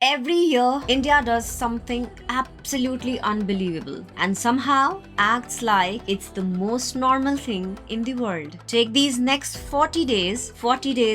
Every year, India does something absolutely unbelievable and somehow acts like it's the most normal thing in the world. Take these next 40 days,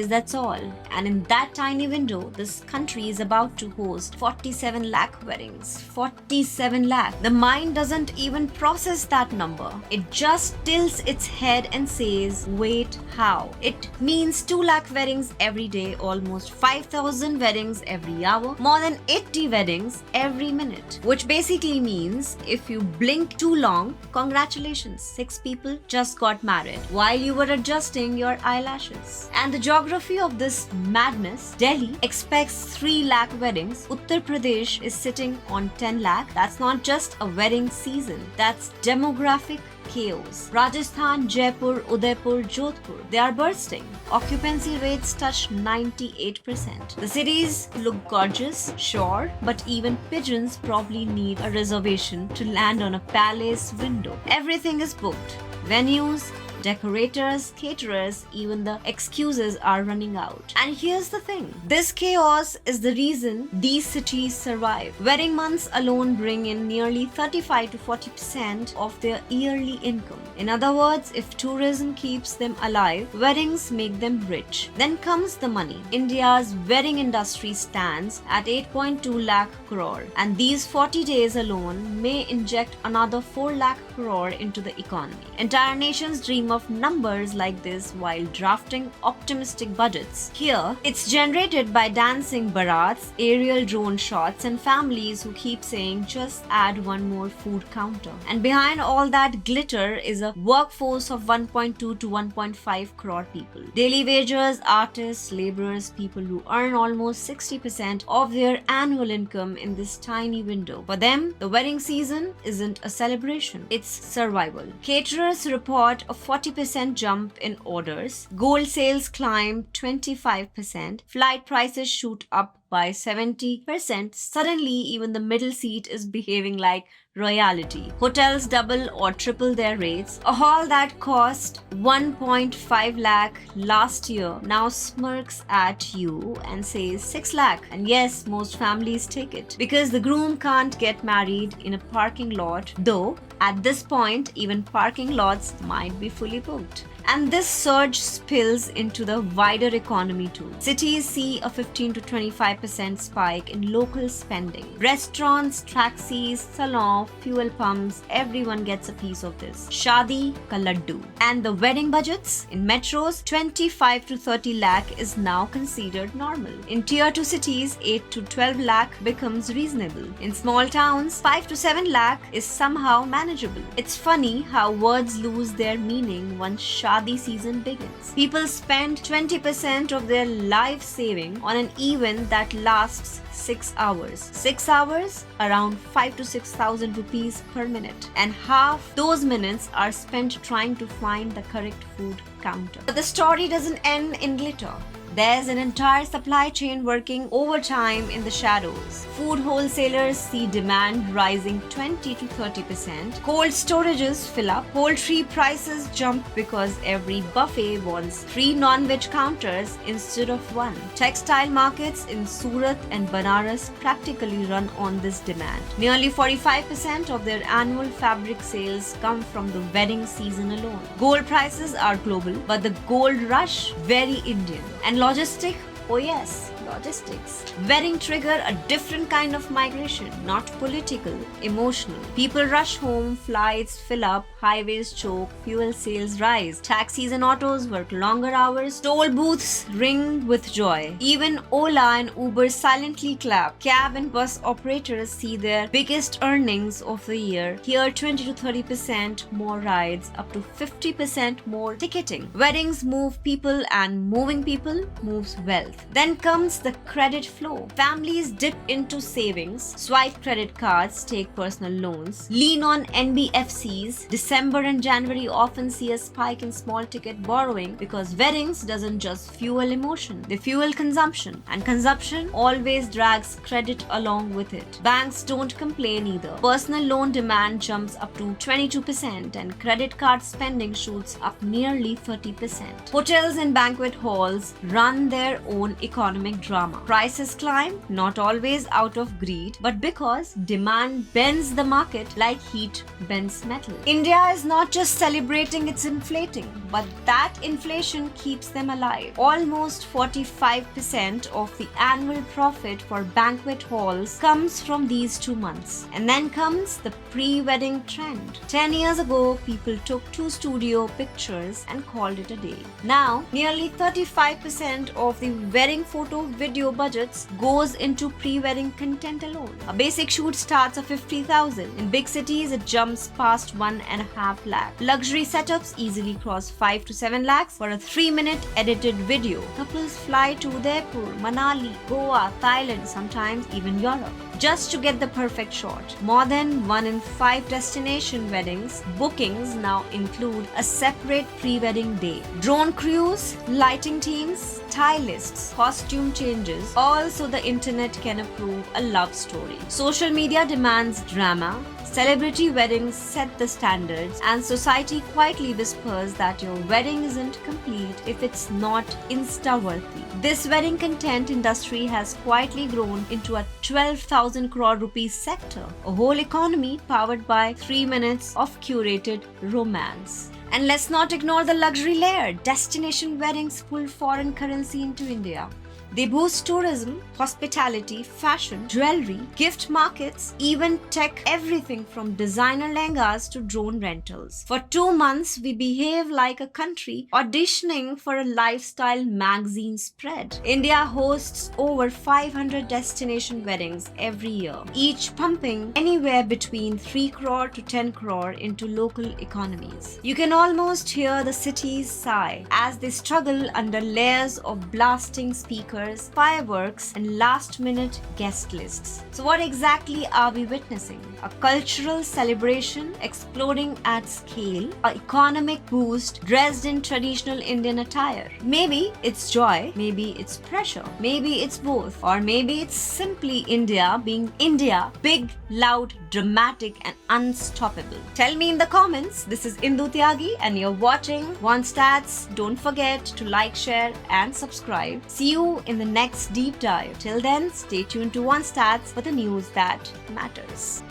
that's all. And in that tiny window, this country is about to host 47 lakh weddings. 47 lakh. The mind doesn't even process that number. It just tilts its head and says, wait, how? It means 2 lakh weddings every day, almost 5,000 weddings every hour, more than 80 weddings every minute, which basically means if you blink too long, congratulations, 6 people just got married while you were adjusting your eyelashes. And the geography of this madness: Delhi expects 3 lakh weddings, Uttar Pradesh is sitting on 10 lakh. That's not just a wedding season, that's demographic chaos. Rajasthan, Jaipur, Udaipur, Jodhpur, they are bursting. Occupancy rates touch 98%. The cities look gorgeous, sure, but even pigeons probably need a reservation to land on a palace window. Everything is booked. Venues, decorators, caterers, even the excuses are running out. And here's the thing, this chaos is the reason these cities survive. Wedding months alone bring in nearly 35 to 40% of their yearly income. In other words, if tourism keeps them alive, weddings make them rich. Then comes the money. India's wedding industry stands at 8.2 lakh crore, and these 40 days alone may inject another 4 lakh crore into the economy. Entire nations dream of numbers like this while drafting optimistic budgets. Here, it's generated by dancing barats, aerial drone shots, and families who keep saying just add one more food counter. And behind all that glitter is a workforce of 1.2 to 1.5 crore people. Daily wagers, artists, laborers, people who earn almost 60% of their annual income in this tiny window. For them, the wedding season isn't a celebration, it's survival. Caterers report a 40% jump in orders, gold sales climb 25%, flight prices shoot up by 70%. Suddenly, even the middle seat is behaving like royalty. Hotels double or triple their rates. A hall that cost 1.5 lakh last year now smirks at you and says 6 lakh. And yes, most families take it because the groom can't get married in a parking lot, though at this point, even parking lots might be fully booked. And this surge spills into the wider economy too. Cities see a 15 to 25% spike in local spending. Restaurants, taxis, salons, fuel pumps, everyone gets a piece of this. Shadi ka laddu. And the wedding budgets in metros, 25 to 30 lakh is now considered normal. In tier 2 cities, 8 to 12 lakh becomes reasonable. In small towns, 5 to 7 lakh is somehow manageable. It's funny how words lose their meaning once Shadi season begins. People spend 20% of their life saving on an event that lasts 6 hours. 6 hours? Around 5 to 6,000 rupees per minute. And half those minutes are spent trying to find the correct food counter. But the story doesn't end in glitter. There's an entire supply chain working overtime in the shadows. Food wholesalers see demand rising 20 to 30%. Cold storages fill up. Poultry prices jump because every buffet wants 3 non-veg counters instead of 1. Textile markets in Surat and Banaras practically run on this demand. Nearly 45% of their annual fabric sales come from the wedding season alone. Gold prices are global, but the gold rush very Indian. And logistic, oh yes, logistics. Wedding trigger a different kind of migration, not political, emotional. People rush home, flights fill up, highways choke, fuel sales rise, taxis and autos work longer hours, toll booths ring with joy. Even Ola and Uber silently clap. Cab and bus operators see their biggest earnings of the year. Here 20 to 30% more rides, up to 50% more ticketing. Weddings move people and moving people moves wealth. Then comes the credit flow. Families dip into savings, swipe credit cards, take personal loans, lean on NBFCs. December and January often see a spike in small ticket borrowing because weddings doesn't just fuel emotion, they fuel consumption, and consumption always drags credit along with it. Banks don't complain either. Personal loan demand jumps up to 22% and credit card spending shoots up nearly 30%. Hotels and banquet halls run their own economic drama. Prices climb, not always out of greed, but because demand bends the market like heat bends metal. India is not just celebrating its inflating, but that inflation keeps them alive. Almost 45% of the annual profit for banquet halls comes from these 2 months. And then comes the pre-wedding trend. 10 years ago, people took 2 studio pictures and called it a day. Now, nearly 35% of the wedding photo video budgets goes into pre-wedding content alone. A basic shoot starts at 50,000. In big cities, it jumps past 1.5 lakh. Luxury setups easily cross 5 to 7 lakhs for a 3-minute edited video. Couples fly to Udaipur, Manali, Goa, Thailand, sometimes even Europe, just to get the perfect shot. More than 1 in 5 destination weddings bookings now include a separate pre-wedding day. Drone crews, lighting teams, stylists, costume changes, all so the internet can approve a love story. Social media demands drama. Celebrity weddings set the standards, and society quietly whispers that your wedding isn't complete if it's not Insta-worthy. This wedding content industry has quietly grown into a 12,000 crore rupees sector, a whole economy powered by 3 minutes of curated romance. And let's not ignore the luxury layer. Destination weddings pull foreign currency into India. They boost tourism, hospitality, fashion, jewellery, gift markets, even tech, everything from designer lehengas to drone rentals. For 2 months, we behave like a country auditioning for a lifestyle magazine spread. India hosts over 500 destination weddings every year, each pumping anywhere between 3 crore to 10 crore into local economies. You can almost hear the cities sigh as they struggle under layers of blasting speakers, fireworks, and last-minute guest lists. So what exactly are we witnessing? A cultural celebration exploding at scale, an economic boost dressed in traditional Indian attire. Maybe it's joy, maybe it's pressure, maybe it's both, or maybe it's simply India being India, big, loud, dramatic, and unstoppable. Tell me in the comments. This is Indu Tyagi and you're watching Wantstats. Don't forget to like, share, and subscribe. See you in the next deep dive. Till then, stay tuned to Wantstats for the news that matters.